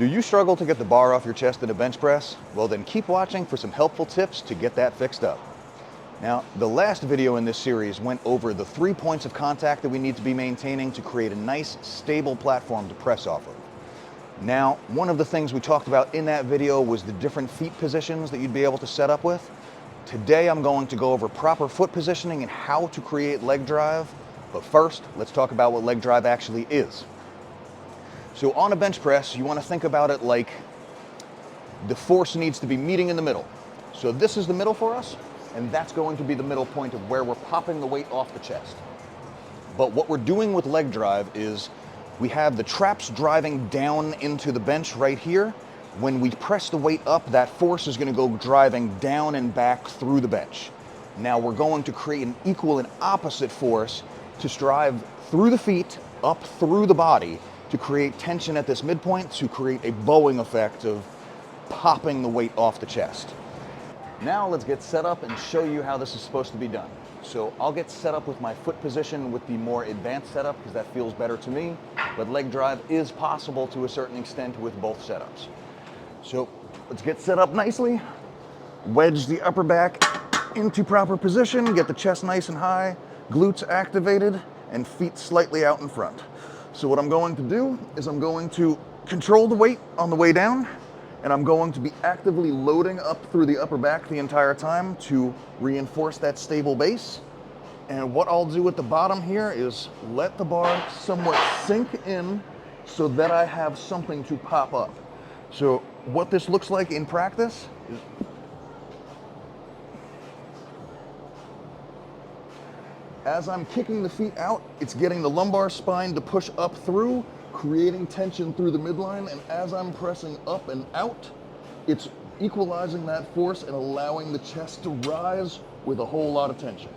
Do you struggle to get the bar off your chest in a bench press? Well, then keep watching for some helpful tips to get that fixed up. Now, the last video in this series went over the 3 points of contact that we need to be maintaining to create a nice, stable platform to press off of. Now, one of the things we talked about in that video was the different feet positions that you'd be able to set up with. Today, I'm going to go over proper foot positioning and how to create leg drive. But first, let's talk about what leg drive actually is. So on a bench press, you want to think about it like the force needs to be meeting in the middle. So this is the middle for us, and that's going to be the middle point of where we're popping the weight off the chest. But what we're doing with leg drive is we have the traps driving down into the bench right here. When we press the weight up, that force is going to go driving down and back through the bench. Now we're going to create an equal and opposite force to drive through the feet, up through the body, to create tension at this midpoint, to create a bowing effect of popping the weight off the chest. Now let's get set up and show you how this is supposed to be done. So I'll get set up with my foot position with the more advanced setup because that feels better to me, but leg drive is possible to a certain extent with both setups. So let's get set up nicely, wedge the upper back into proper position, get the chest nice and high, glutes activated, and feet slightly out in front. So what I'm going to do is I'm going to control the weight on the way down, and I'm going to be actively loading up through the upper back the entire time to reinforce that stable base. And what I'll do at the bottom here is let the bar somewhat sink in so that I have something to pop up. So what this looks like in practice is as I'm kicking the feet out, it's getting the lumbar spine to push up through, creating tension through the midline, and as I'm pressing up and out, it's equalizing that force and allowing the chest to rise with a whole lot of tension.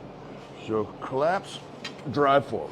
So collapse, drive forward.